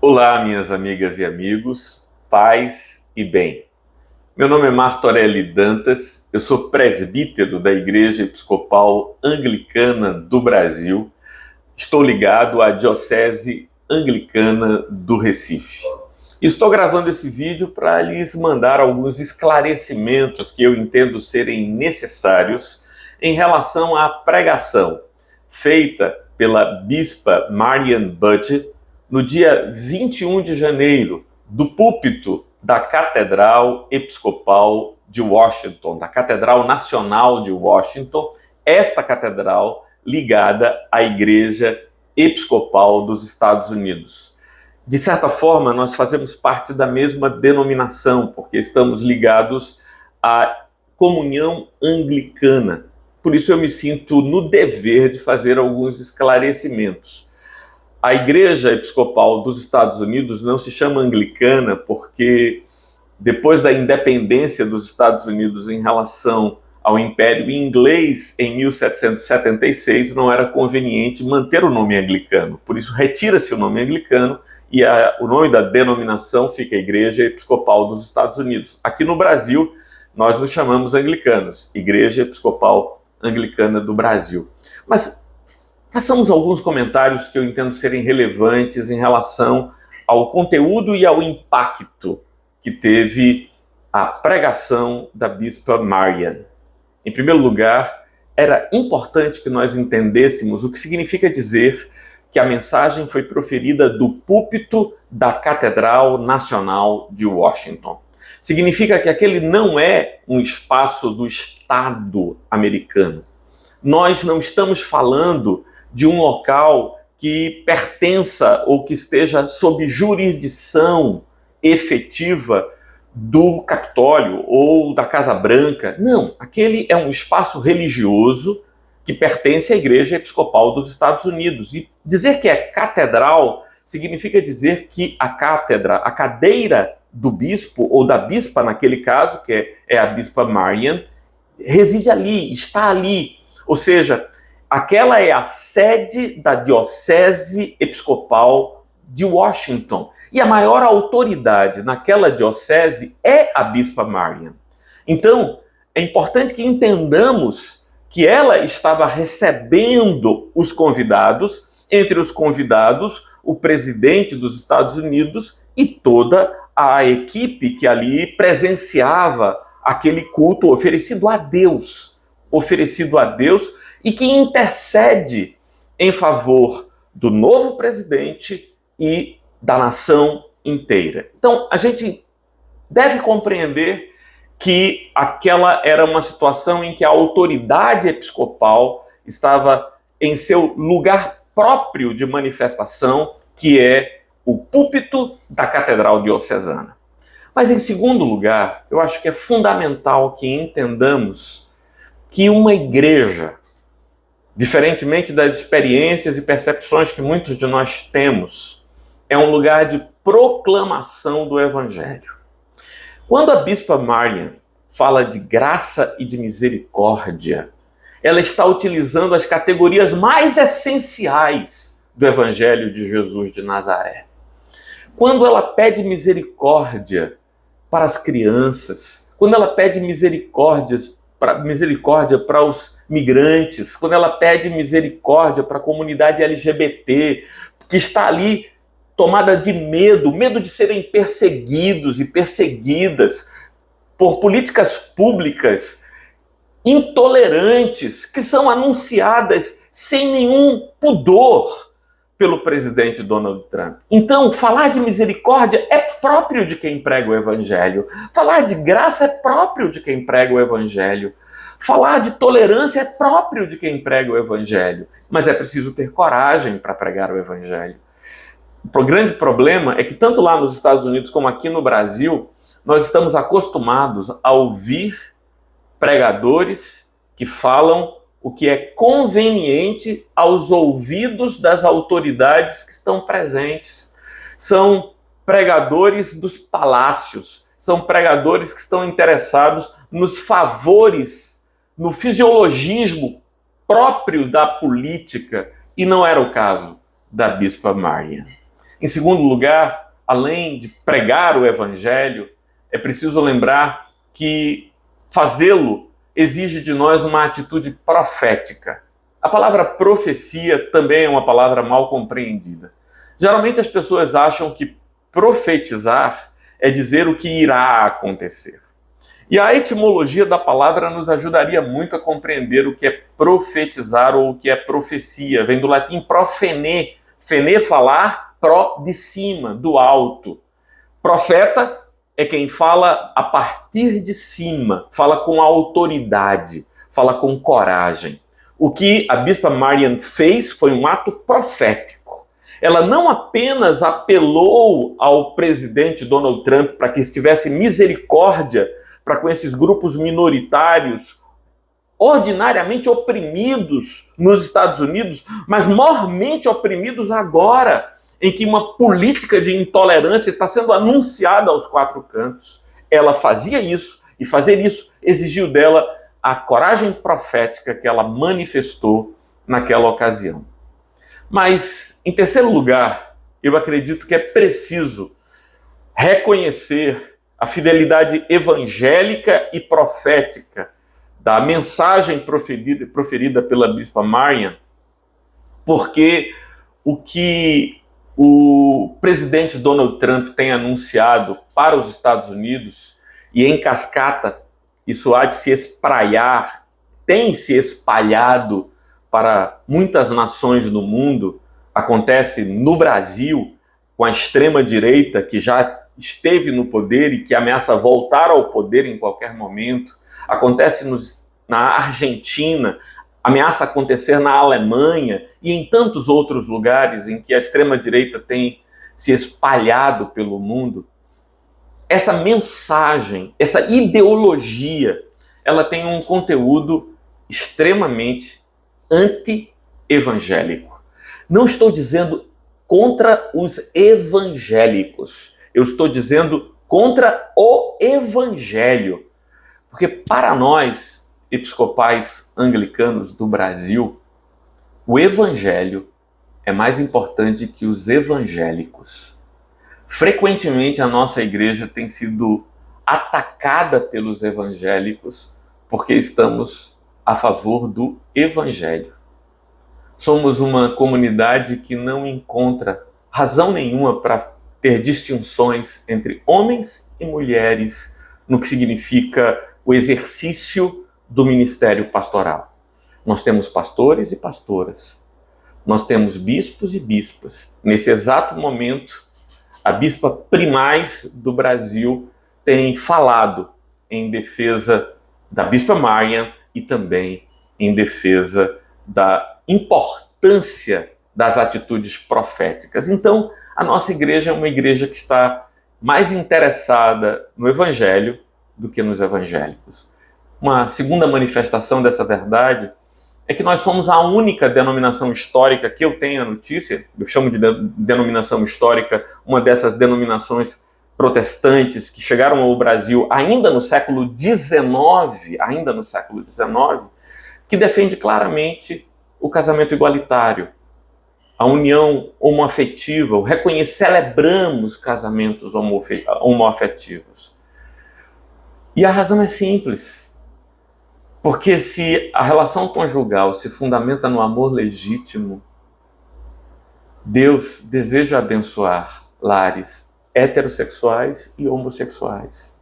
Olá, minhas amigas e amigos, paz e bem. Meu nome é Martorelli Dantas, eu sou presbítero da Igreja Episcopal Anglicana do Brasil, estou ligado à Diocese Anglicana do Recife. Estou gravando esse vídeo para lhes mandar alguns esclarecimentos que eu entendo serem necessários em relação à pregação feita pela bispa Marian Budge no dia 21 de janeiro, do púlpito da Catedral Episcopal de Washington, da Catedral Nacional de Washington, esta catedral ligada à Igreja Episcopal dos Estados Unidos. De certa forma, nós fazemos parte da mesma denominação, porque estamos ligados à comunhão anglicana. Por isso eu me sinto no dever de fazer alguns esclarecimentos. A Igreja Episcopal dos Estados Unidos não se chama anglicana porque, depois da independência dos Estados Unidos em relação ao Império Inglês, em 1776, não era conveniente manter o nome anglicano. Por isso, retira-se o nome anglicano e o nome da denominação fica Igreja Episcopal dos Estados Unidos. Aqui no Brasil, nós nos chamamos anglicanos, Igreja Episcopal Anglicana do Brasil. Mas façamos alguns comentários que eu entendo serem relevantes em relação ao conteúdo e ao impacto que teve a pregação da bispa Marian. Em primeiro lugar, era importante que nós entendêssemos o que significa dizer que a mensagem foi proferida do púlpito da Catedral Nacional de Washington. Significa que aquele não é um espaço do Estado americano. Nós não estamos falando de um local que pertença ou que esteja sob jurisdição efetiva do Capitólio ou da Casa Branca. Não, aquele é um espaço religioso que pertence à Igreja Episcopal dos Estados Unidos. E dizer que é catedral significa dizer que a cátedra, a cadeira do bispo ou da bispa naquele caso, que é a bispa Marian, reside ali, está ali. Ou seja, aquela é a sede da Diocese Episcopal de Washington. E a maior autoridade naquela diocese é a bispa Marian. Então, é importante que entendamos que ela estava recebendo os convidados, entre os convidados, o presidente dos Estados Unidos e toda a equipe que ali presenciava aquele culto oferecido a Deus e que intercede em favor do novo presidente e da nação inteira. Então, a gente deve compreender que aquela era uma situação em que a autoridade episcopal estava em seu lugar próprio de manifestação, que é o púlpito da Catedral Diocesana. Mas, em segundo lugar, eu acho que é fundamental que entendamos que uma igreja, diferentemente das experiências e percepções que muitos de nós temos, é um lugar de proclamação do Evangelho. Quando a bispa Marian fala de graça e de misericórdia, ela está utilizando as categorias mais essenciais do Evangelho de Jesus de Nazaré. Quando ela pede misericórdia para as crianças, quando ela pede misericórdia para os migrantes, quando ela pede misericórdia para a comunidade LGBT, que está ali tomada de medo de serem perseguidos e perseguidas por políticas públicas intolerantes que são anunciadas sem nenhum pudor pelo presidente Donald Trump. Então, falar de misericórdia é próprio de quem prega o Evangelho. Falar de graça é próprio de quem prega o Evangelho. Falar de tolerância é próprio de quem prega o Evangelho. Mas é preciso ter coragem para pregar o Evangelho. O grande problema é que tanto lá nos Estados Unidos como aqui no Brasil, nós estamos acostumados a ouvir pregadores que falam o que é conveniente aos ouvidos das autoridades que estão presentes. São pregadores dos palácios, são pregadores que estão interessados nos favores, no fisiologismo próprio da política, e não era o caso da bispa Marian. Em segundo lugar, além de pregar o evangelho, é preciso lembrar que fazê-lo exige de nós uma atitude profética. A palavra profecia também é uma palavra mal compreendida. Geralmente as pessoas acham que profetizar é dizer o que irá acontecer. E a etimologia da palavra nos ajudaria muito a compreender o que é profetizar ou o que é profecia. Vem do latim profene, fene falar, pro de cima, do alto. Profeta é quem fala a partir de cima, fala com autoridade, fala com coragem. O que a bispa Marian fez foi um ato profético. Ela não apenas apelou ao presidente Donald Trump para que estivesse misericórdia para com esses grupos minoritários, ordinariamente oprimidos nos Estados Unidos, mas mormente oprimidos agora, em que uma política de intolerância está sendo anunciada aos quatro cantos. Ela fazia isso, e fazer isso exigiu dela a coragem profética que ela manifestou naquela ocasião. Mas, em terceiro lugar, eu acredito que é preciso reconhecer a fidelidade evangélica e profética da mensagem proferida pela bispa Marian, porque o que o presidente Donald Trump tem anunciado para os Estados Unidos, e em cascata isso há de se espraiar, tem se espalhado para muitas nações do mundo, acontece no Brasil, com a extrema-direita que já esteve no poder e que ameaça voltar ao poder em qualquer momento, acontece na Argentina, ameaça acontecer na Alemanha e em tantos outros lugares em que a extrema-direita tem se espalhado pelo mundo. Essa mensagem, essa ideologia, ela tem um conteúdo extremamente anti-evangélico. Não estou dizendo contra os evangélicos, eu estou dizendo contra o evangelho. Porque para nós, episcopais anglicanos do Brasil, o evangelho é mais importante que os evangélicos. Frequentemente a nossa igreja tem sido atacada pelos evangélicos porque estamos a favor do evangelho. Somos uma comunidade que não encontra razão nenhuma para ter distinções entre homens e mulheres no que significa o exercício do ministério pastoral. Nós temos pastores e pastoras, nós temos bispos e bispas. Nesse exato momento, a bispa primaz do Brasil tem falado em defesa da bispa Marian e também em defesa da importância das atitudes proféticas. Então, a nossa igreja é uma igreja que está mais interessada no evangelho do que nos evangélicos. Uma segunda manifestação dessa verdade é que nós somos a única denominação histórica que eu tenho a notícia, eu chamo de denominação histórica, uma dessas denominações protestantes que chegaram ao Brasil ainda no século XIX, que defende claramente o casamento igualitário, a união homoafetiva, celebramos casamentos homoafetivos. E a razão é simples. Porque se a relação conjugal se fundamenta no amor legítimo, Deus deseja abençoar lares heterossexuais e homossexuais.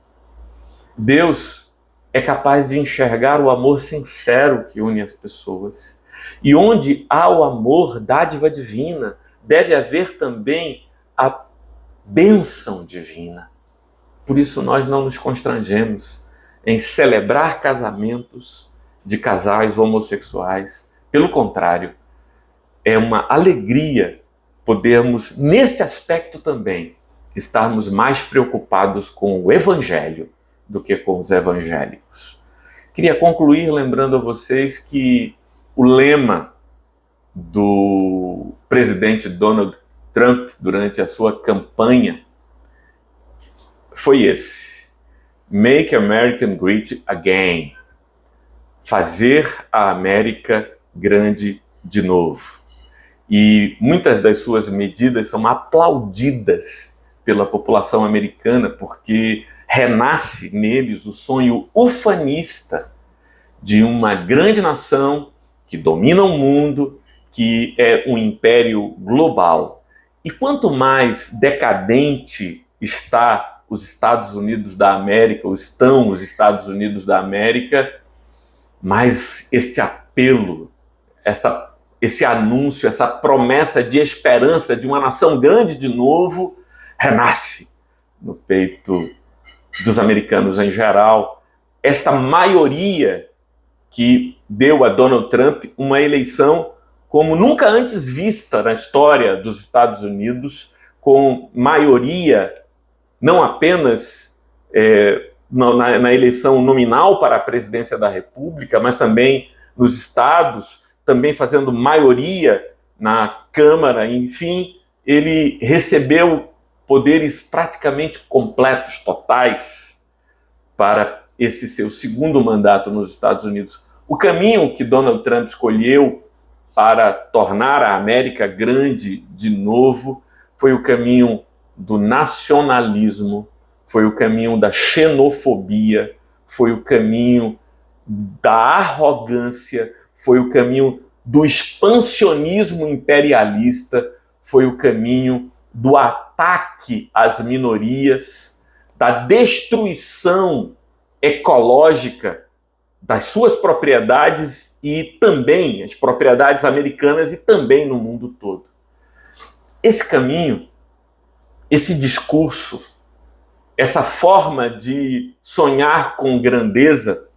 Deus é capaz de enxergar o amor sincero que une as pessoas. E onde há o amor, dádiva divina, deve haver também a bênção divina. Por isso nós não nos constrangemos em celebrar casamentos de casais homossexuais. Pelo contrário, é uma alegria podermos, neste aspecto também, estarmos mais preocupados com o evangelho do que com os evangélicos. Queria concluir lembrando a vocês que o lema do presidente Donald Trump durante a sua campanha foi esse: Make America Great Again. Fazer a América grande de novo. e muitas das suas medidas são aplaudidas pela população americana, porque renasce neles o sonho ufanista de uma grande nação que domina o mundo, que é um império global. E quanto mais decadente está os Estados Unidos da América, ou estão os Estados Unidos da América, mais este apelo, esse anúncio, essa promessa de esperança de uma nação grande de novo, renasce no peito dos americanos em geral. Esta maioria que deu a Donald Trump uma eleição como nunca antes vista na história dos Estados Unidos, com maioria não apenas na eleição nominal para a presidência da República, mas também nos estados, também fazendo maioria na Câmara, enfim, ele recebeu poderes praticamente completos, totais, para esse seu segundo mandato nos Estados Unidos. O caminho que Donald Trump escolheu para tornar a América grande de novo foi o caminho do nacionalismo, foi o caminho da xenofobia, foi o caminho da arrogância, foi o caminho do expansionismo imperialista, foi o caminho do ataque às minorias, da destruição ecológica das suas propriedades e também as propriedades americanas e também no mundo todo. Esse caminho, esse discurso, essa forma de sonhar com grandeza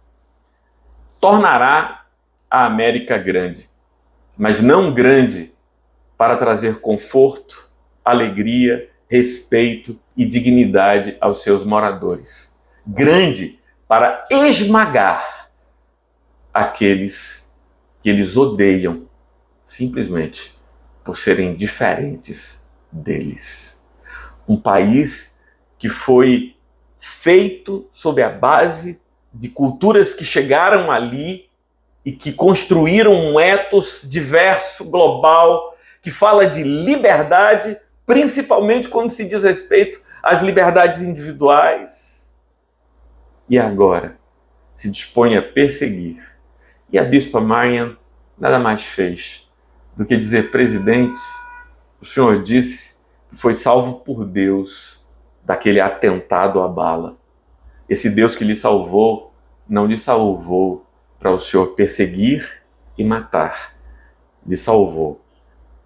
tornará a América grande, mas não grande para trazer conforto, alegria, respeito e dignidade aos seus moradores. Grande para esmagar aqueles que eles odeiam simplesmente por serem diferentes deles. Um país que foi feito sob a base de culturas que chegaram ali e que construíram um ethos diverso, global, que fala de liberdade, principalmente quando se diz respeito às liberdades individuais. E agora se dispõe a perseguir. E a Bispa Marian nada mais fez do que dizer: presidente, o senhor disse que foi salvo por Deus daquele atentado à bala. Esse Deus que lhe salvou, não lhe salvou para o senhor perseguir e matar. Lhe salvou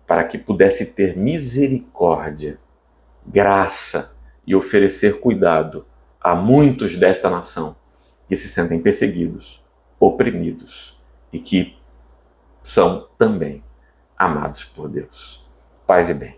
para que pudesse ter misericórdia, graça e oferecer cuidado a muitos desta nação que se sentem perseguidos, oprimidos e que são também amados por Deus. Paz e bem.